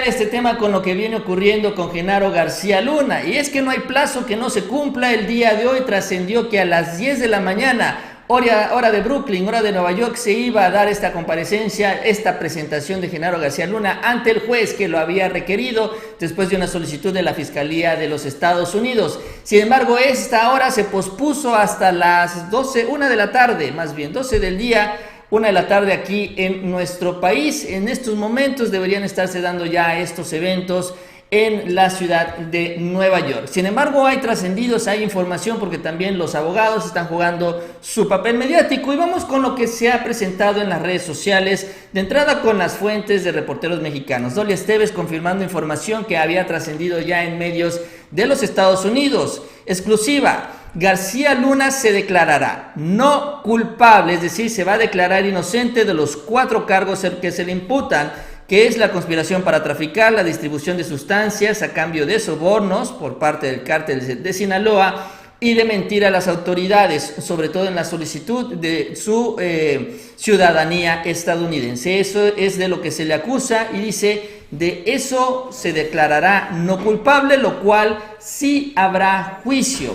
este tema con lo que viene ocurriendo con Genaro García Luna, y es que no hay plazo que no se cumpla. El día de hoy trascendió que a las 10 de la mañana, hora de Brooklyn, hora de Nueva York, se iba a dar esta comparecencia, esta presentación de Genaro García Luna ante el juez que lo había requerido después de una solicitud de la Fiscalía de los Estados Unidos. Sin embargo, esta hora se pospuso hasta las 12, 1 de la tarde, más bien 12 del día, 1 de la tarde aquí en nuestro país. En estos momentos deberían estarse dando ya estos eventos en la ciudad de Nueva York. Sin embargo, hay trascendidos, hay información, porque también los abogados están jugando su papel mediático, y vamos con lo que se ha presentado en las redes sociales. De entrada, con las fuentes de reporteros mexicanos. Dolia Esteves confirmando información que había trascendido ya en medios de los Estados Unidos. Exclusiva: García Luna se declarará no culpable, es decir, se va a declarar inocente de los 4 cargos que se le imputan, que es la conspiración para traficar, la distribución de sustancias a cambio de sobornos por parte del cártel de Sinaloa, y de mentir a las autoridades, sobre todo en la solicitud de su ciudadanía estadounidense. Eso es de lo que se le acusa, y dice: de eso se declarará no culpable, lo cual sí habrá juicio.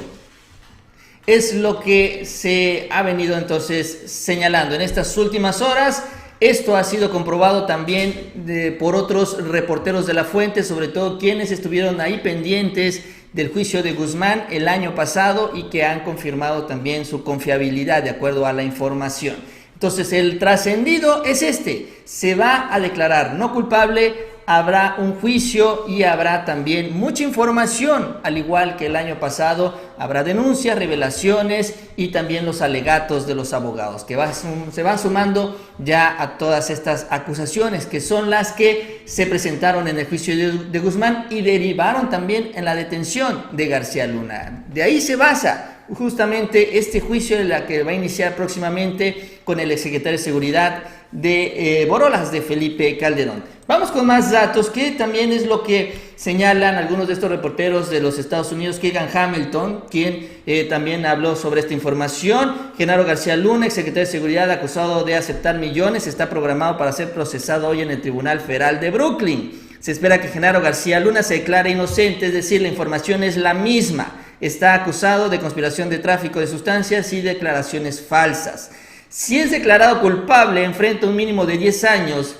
Es lo que se ha venido entonces señalando en estas últimas horas. Esto ha sido comprobado también por otros reporteros de la fuente, sobre todo quienes estuvieron ahí pendientes del juicio de Guzmán el año pasado, y que han confirmado también su confiabilidad de acuerdo a la información. Entonces, el trascendido es este: se va a declarar no culpable, habrá un juicio y habrá también mucha información, al igual que el año pasado. Habrá denuncias, revelaciones y también los alegatos de los abogados que se van sumando ya a todas estas acusaciones, que son las que se presentaron en el juicio de Guzmán y derivaron también en la detención de García Luna. De ahí se basa justamente este juicio, en la que va a iniciar próximamente con el exsecretario de Seguridad de Borolas, de Felipe Calderón. Vamos con más datos, que también es lo que señalan algunos de estos reporteros de los Estados Unidos. Keegan Hamilton, quien también habló sobre esta información. Genaro García Luna, exsecretario de Seguridad, acusado de aceptar millones, está programado para ser procesado hoy en el Tribunal Federal de Brooklyn. Se espera que Genaro García Luna se declare inocente, es decir, la información es la misma. Está acusado de conspiración de tráfico de sustancias y declaraciones falsas. Si es declarado culpable, enfrenta un mínimo de 10 años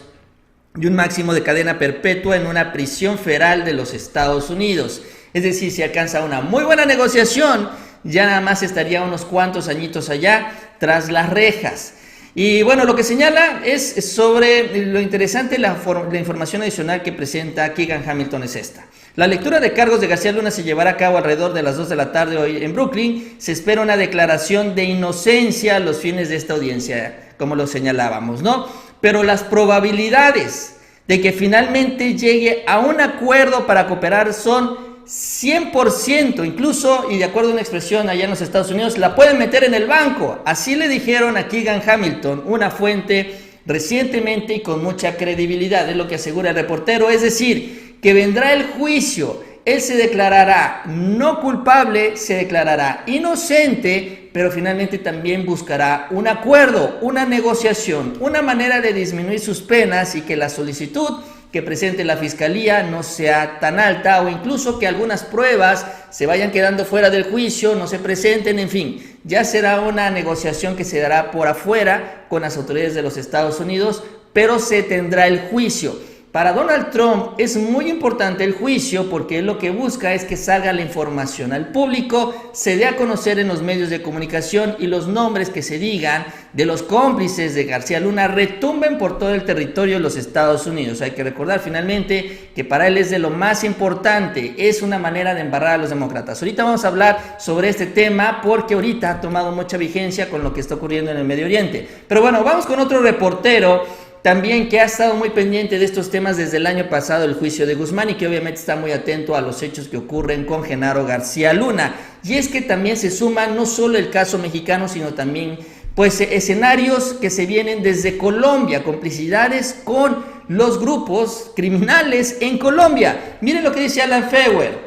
y un máximo de cadena perpetua en una prisión federal de los Estados Unidos. Es decir, si alcanza una muy buena negociación, ya nada más estaría unos cuantos añitos allá tras las rejas. Y bueno, lo que señala es sobre lo interesante, la información adicional que presenta Keegan Hamilton es esta. La lectura de cargos de García Luna se llevará a cabo alrededor de las 2 de la tarde hoy en Brooklyn. Se espera una declaración de inocencia a los fines de esta audiencia, como lo señalábamos, ¿no? Pero las probabilidades de que finalmente llegue a un acuerdo para cooperar son 100%, incluso, y de acuerdo a una expresión allá en los Estados Unidos, la pueden meter en el banco. Así le dijeron a Keegan Hamilton, una fuente recientemente y con mucha credibilidad, es lo que asegura el reportero. Es decir, que vendrá el juicio, él se declarará no culpable, se declarará inocente, pero finalmente también buscará un acuerdo, una negociación, una manera de disminuir sus penas, y que la solicitud que presente la Fiscalía no sea tan alta, o incluso que algunas pruebas se vayan quedando fuera del juicio, no se presenten, en fin. Ya será una negociación que se dará por afuera con las autoridades de los Estados Unidos, pero se tendrá el juicio. Para Donald Trump es muy importante el juicio, porque él lo que busca es que salga la información al público, se dé a conocer en los medios de comunicación, y los nombres que se digan de los cómplices de García Luna retumben por todo el territorio de los Estados Unidos. Hay que recordar finalmente que para él es de lo más importante, es una manera de embarrar a los demócratas. Ahorita vamos a hablar sobre este tema, porque ahorita ha tomado mucha vigencia con lo que está ocurriendo en el Medio Oriente. Pero bueno, vamos con otro reportero también que ha estado muy pendiente de estos temas desde el año pasado, el juicio de Guzmán, y que obviamente está muy atento a los hechos que ocurren con Genaro García Luna. Y es que también se suma no solo el caso mexicano, sino también pues escenarios que se vienen desde Colombia, complicidades con los grupos criminales en Colombia. Miren lo que dice Alan Feuer.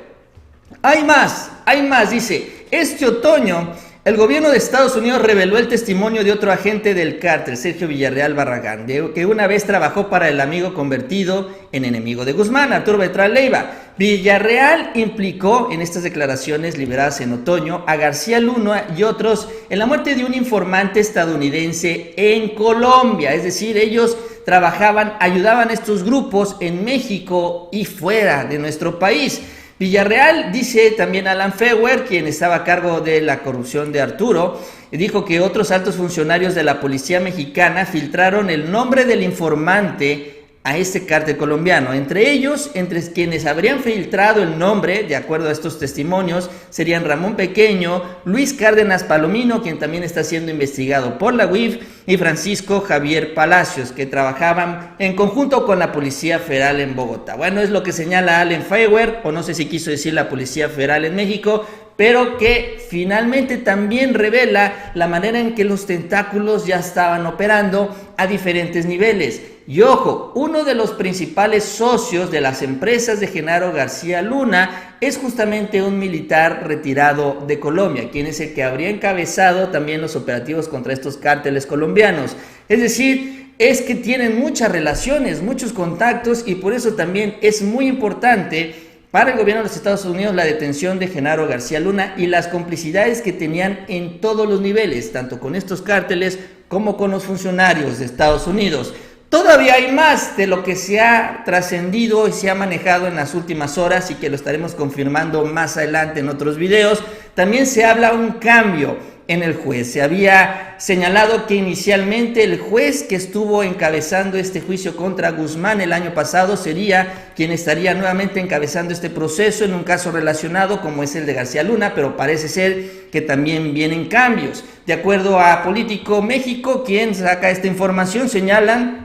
Hay más, dice: este otoño El gobierno de Estados Unidos reveló el testimonio de otro agente del cártel, Sergio Villarreal Barragán, que una vez trabajó para el amigo convertido en enemigo de Guzmán, Arturo Beltrán Leiva. Villarreal implicó en estas declaraciones liberadas en otoño a García Luna y otros en la muerte de un informante estadounidense en Colombia. Es decir, ellos trabajaban, ayudaban a estos grupos en México y fuera de nuestro país. Villarreal, dice también Alan Feuer, quien estaba a cargo de la corrupción de Arturo, dijo que otros altos funcionarios de la policía mexicana filtraron el nombre del informante a este cártel colombiano. Entre ellos, entre quienes habrían filtrado el nombre, de acuerdo a estos testimonios, serían Ramón Pequeño, Luis Cárdenas Palomino, quien también está siendo investigado por la UIF, y Francisco Javier Palacios, que trabajaban en conjunto con la Policía Federal en Bogotá. Bueno, es lo que señala Allen Feuer, o no sé si quiso decir la Policía Federal en México, pero que finalmente también revela la manera en que los tentáculos ya estaban operando a diferentes niveles. Y ojo, uno de los principales socios de las empresas de Genaro García Luna es justamente un militar retirado de Colombia, quien es el que habría encabezado también los operativos contra estos cárteles colombianos. Es decir, es que tienen muchas relaciones, muchos contactos, y por eso también es muy importante para el gobierno de los Estados Unidos la detención de Genaro García Luna y las complicidades que tenían en todos los niveles, tanto con estos cárteles como con los funcionarios de Estados Unidos. Todavía hay más de lo que se ha trascendido y se ha manejado en las últimas horas, y que lo estaremos confirmando más adelante en otros videos. También se habla un cambio en el juez. Se había señalado que inicialmente el juez que estuvo encabezando este juicio contra Guzmán el año pasado sería quien estaría nuevamente encabezando este proceso en un caso relacionado como es el de García Luna, pero parece ser que también vienen cambios. De acuerdo a Político México, quien saca esta información, señalan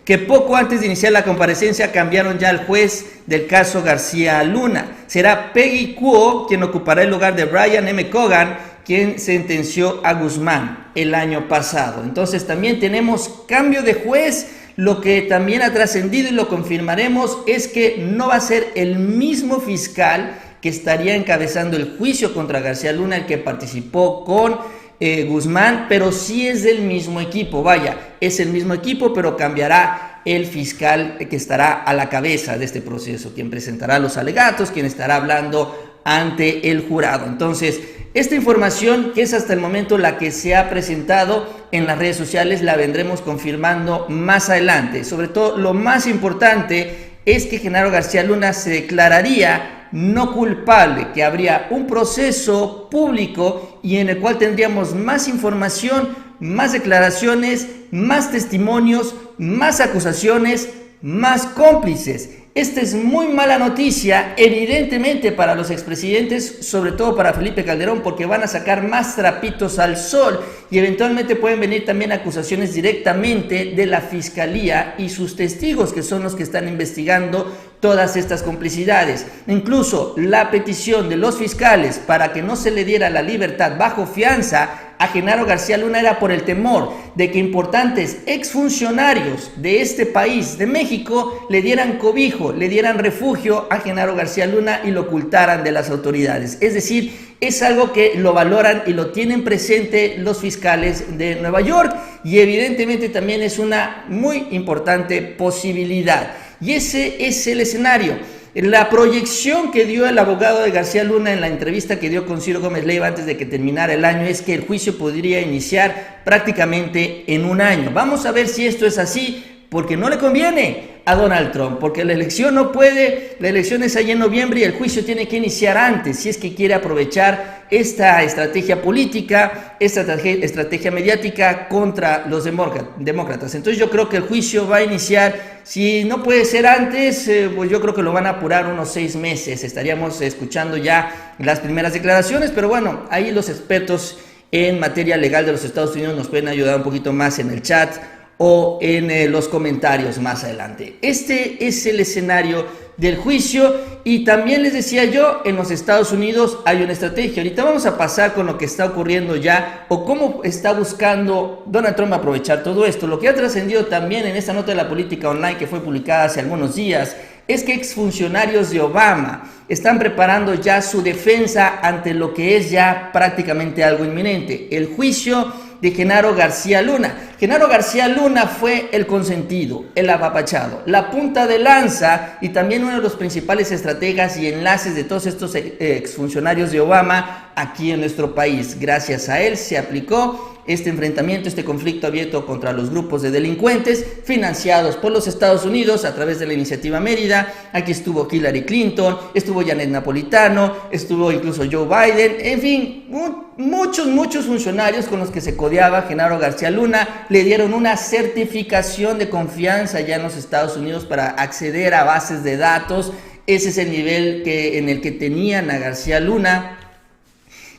que poco antes de iniciar la comparecencia cambiaron ya al juez del caso García Luna. Será Peggy Kuo quien ocupará el lugar de Brian M. Cogan, quien sentenció a Guzmán el año pasado. Entonces también tenemos cambio de juez. Lo que también ha trascendido y lo confirmaremos es que no va a ser el mismo fiscal que estaría encabezando el juicio contra García Luna el que participó con Guzmán, pero sí es del mismo equipo. Vaya, es el mismo equipo, pero cambiará el fiscal que estará a la cabeza de este proceso, quien presentará los alegatos, quien estará hablando ante el jurado. Entonces, esta información, que es hasta el momento la que se ha presentado en las redes sociales, la vendremos confirmando más adelante. Sobre todo, lo más importante es que Genaro García Luna se declararía no culpable, que habría un proceso público y en el cual tendríamos más información, más declaraciones, más testimonios, más acusaciones, más cómplices. Esta es muy mala noticia, evidentemente, para los expresidentes, sobre todo para Felipe Calderón, porque van a sacar más trapitos al sol y eventualmente pueden venir también acusaciones directamente de la Fiscalía y sus testigos, que son los que están investigando todas estas complicidades. Incluso la petición de los fiscales para que no se le diera la libertad bajo fianza a Genaro García Luna era por el temor de que importantes exfuncionarios de este país, de México, le dieran cobijo, le dieran refugio a Genaro García Luna y lo ocultaran de las autoridades. Es decir, es algo que lo valoran y lo tienen presente los fiscales de Nueva York, y evidentemente también es una muy importante posibilidad. Y ese es el escenario. La proyección que dio el abogado de García Luna en la entrevista que dio con Ciro Gómez Leiva antes de que terminara el año es que el juicio podría iniciar prácticamente en un año. Vamos a ver si esto es así, porque no le conviene a Donald Trump, porque la elección no puede, la elección es allá en noviembre y el juicio tiene que iniciar antes, si es que quiere aprovechar esta estrategia política, esta estrategia mediática contra los demócratas. Entonces yo creo que el juicio va a iniciar, si no puede ser antes, pues yo creo que lo van a apurar unos 6 meses, estaríamos escuchando ya las primeras declaraciones, pero bueno, ahí los expertos en materia legal de los Estados Unidos nos pueden ayudar un poquito más en el chat o en los comentarios más adelante. Este es el escenario del juicio, y también les decía yo, en los Estados Unidos hay una estrategia. Ahorita vamos a pasar con lo que está ocurriendo ya, o cómo está buscando Donald Trump aprovechar todo esto. Lo que ha trascendido también en esta nota de la política online que fue publicada hace algunos días es que exfuncionarios de Obama están preparando ya su defensa ante lo que es ya prácticamente algo inminente, el juicio de Genaro García Luna. Genaro García Luna fue el consentido, el apapachado, la punta de lanza y también uno de los principales estrategas y enlaces de todos estos exfuncionarios de Obama aquí en nuestro país. Gracias a él se aplicó este enfrentamiento, este conflicto abierto contra los grupos de delincuentes financiados por los Estados Unidos a través de la Iniciativa Mérida. Aquí estuvo Hillary Clinton, estuvo Janet Napolitano, estuvo incluso Joe Biden, en fin, muchos funcionarios con los que se codeaba Genaro García Luna le dieron una certificación de confianza ya en los Estados Unidos para acceder a bases de datos. Ese es el nivel en el que tenían a García Luna.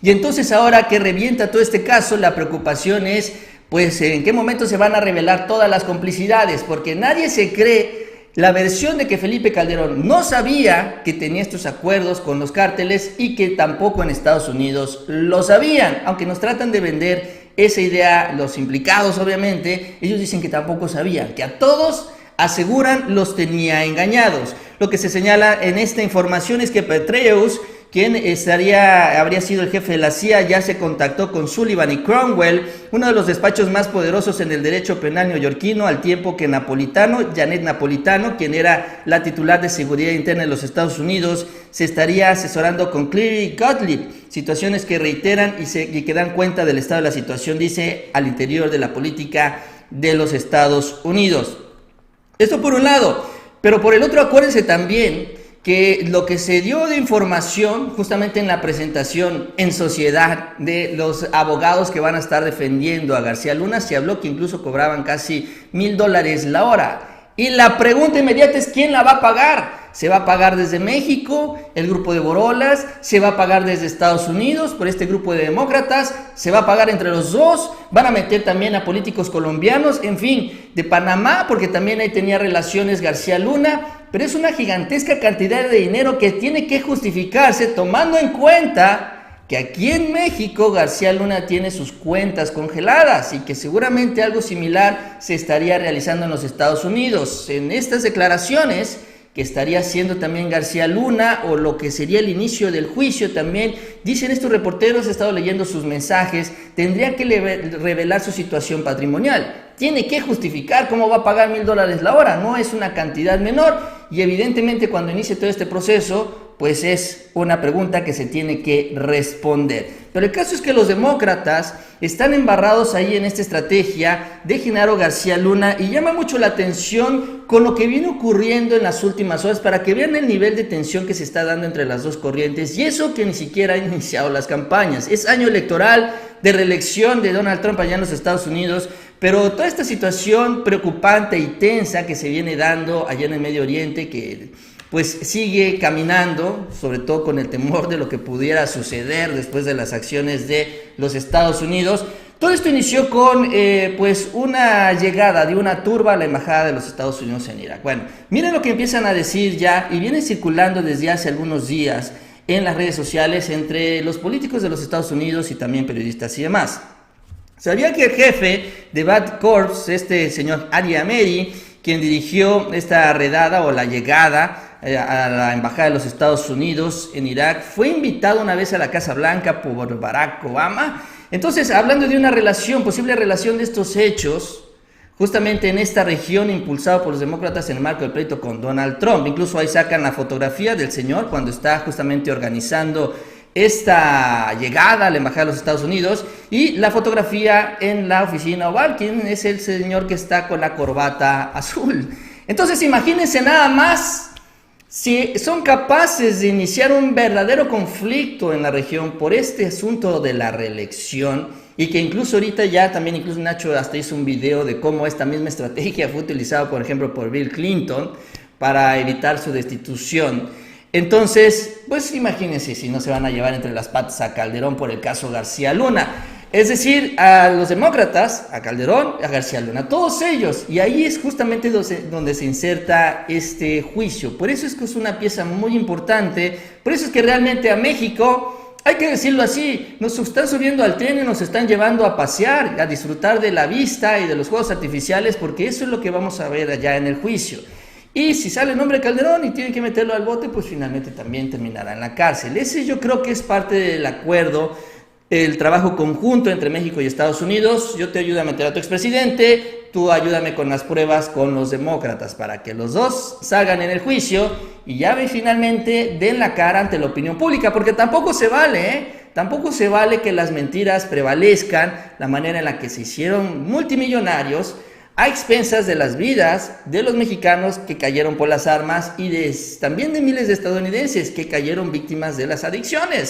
Y entonces ahora que revienta todo este caso, la preocupación es, pues, en qué momento se van a revelar todas las complicidades, porque nadie se cree la versión de que Felipe Calderón no sabía que tenía estos acuerdos con los cárteles y que tampoco en Estados Unidos lo sabían, aunque nos tratan de vender esa idea, los implicados obviamente, ellos dicen que tampoco sabían, que a todos aseguran los tenía engañados. Lo que se señala en esta información es que Petraeus, quien habría sido el jefe de la CIA, ya se contactó con Sullivan y Cromwell, uno de los despachos más poderosos en el derecho penal neoyorquino, al tiempo que Janet Napolitano, quien era la titular de seguridad interna de los Estados Unidos, se estaría asesorando con Cleary Gottlieb, situaciones que reiteran y que dan cuenta del estado de la situación, dice, al interior de la política de los Estados Unidos. Esto por un lado, pero por el otro acuérdense también que lo que se dio de información justamente en la presentación en sociedad de los abogados que van a estar defendiendo a García Luna, se habló que incluso cobraban casi $1,000 la hora. Y la pregunta inmediata es, ¿quién la va a pagar? ¿Se va a pagar desde México, el grupo de Borolas? ¿Se va a pagar desde Estados Unidos por este grupo de demócratas? ¿Se va a pagar entre los dos? ¿Van a meter también a políticos colombianos? En fin, de Panamá, porque también ahí tenía relaciones García Luna. Pero es una gigantesca cantidad de dinero que tiene que justificarse tomando en cuenta que aquí en México García Luna tiene sus cuentas congeladas y que seguramente algo similar se estaría realizando en los Estados Unidos. En estas declaraciones que estaría haciendo también García Luna, o lo que sería el inicio del juicio también, dicen estos reporteros, he estado leyendo sus mensajes, tendría que revelar su situación patrimonial, tiene que justificar cómo va a pagar $1,000 la hora, no es una cantidad menor, y evidentemente cuando inicie todo este proceso, pues es una pregunta que se tiene que responder. Pero el caso es que los demócratas están embarrados ahí en esta estrategia de Genaro García Luna y llama mucho la atención con lo que viene ocurriendo en las últimas horas para que vean el nivel de tensión que se está dando entre las dos corrientes, y eso que ni siquiera han iniciado las campañas. Es año electoral de reelección de Donald Trump allá en los Estados Unidos, pero toda esta situación preocupante y tensa que se viene dando allá en el Medio Oriente, que pues sigue caminando, sobre todo con el temor de lo que pudiera suceder después de las acciones de los Estados Unidos. Todo esto inició con pues una llegada de una turba a la embajada de los Estados Unidos en Irak. Bueno, miren lo que empiezan a decir ya y viene circulando desde hace algunos días en las redes sociales entre los políticos de los Estados Unidos y también periodistas y demás. ¿Sabía que el jefe de Bad Corps, este señor Ali Ameri, quien dirigió esta redada o la llegada a la embajada de los Estados Unidos en Irak, fue invitado una vez a la Casa Blanca por Barack Obama? Entonces, hablando de una relación, posible relación de estos hechos, justamente en esta región impulsado por los demócratas en el marco del pleito con Donald Trump. Incluso ahí sacan la fotografía del señor cuando está justamente organizando esta llegada a la embajada de los Estados Unidos y la fotografía en la oficina oval, quien es el señor que está con la corbata azul. Entonces, imagínense nada más si son capaces de iniciar un verdadero conflicto en la región por este asunto de la reelección, y que incluso ahorita ya también, incluso Nacho hasta hizo un video de cómo esta misma estrategia fue utilizada, por ejemplo, por Bill Clinton para evitar su destitución. Entonces, pues imagínense si no se van a llevar entre las patas a Calderón por el caso García Luna. Es decir, a los demócratas, a Calderón, a García Luna, todos ellos. Y ahí es justamente donde se inserta este juicio. Por eso es que es una pieza muy importante. Por eso es que realmente a México, hay que decirlo así, nos están subiendo al tren y nos están llevando a pasear, a disfrutar de la vista y de los juegos artificiales, porque eso es lo que vamos a ver allá en el juicio. Y si sale el nombre de Calderón y tienen que meterlo al bote, pues finalmente también terminará en la cárcel. Ese yo creo que es parte del acuerdo, el trabajo conjunto entre México y Estados Unidos. Yo te ayudo a meter a tu expresidente, tú ayúdame con las pruebas con los demócratas para que los dos salgan en el juicio y ya finalmente den la cara ante la opinión pública, porque tampoco se vale, ¿eh? Tampoco se vale que las mentiras prevalezcan, la manera en la que se hicieron multimillonarios a expensas de las vidas de los mexicanos que cayeron por las armas y también de miles de estadounidenses que cayeron víctimas de las adicciones.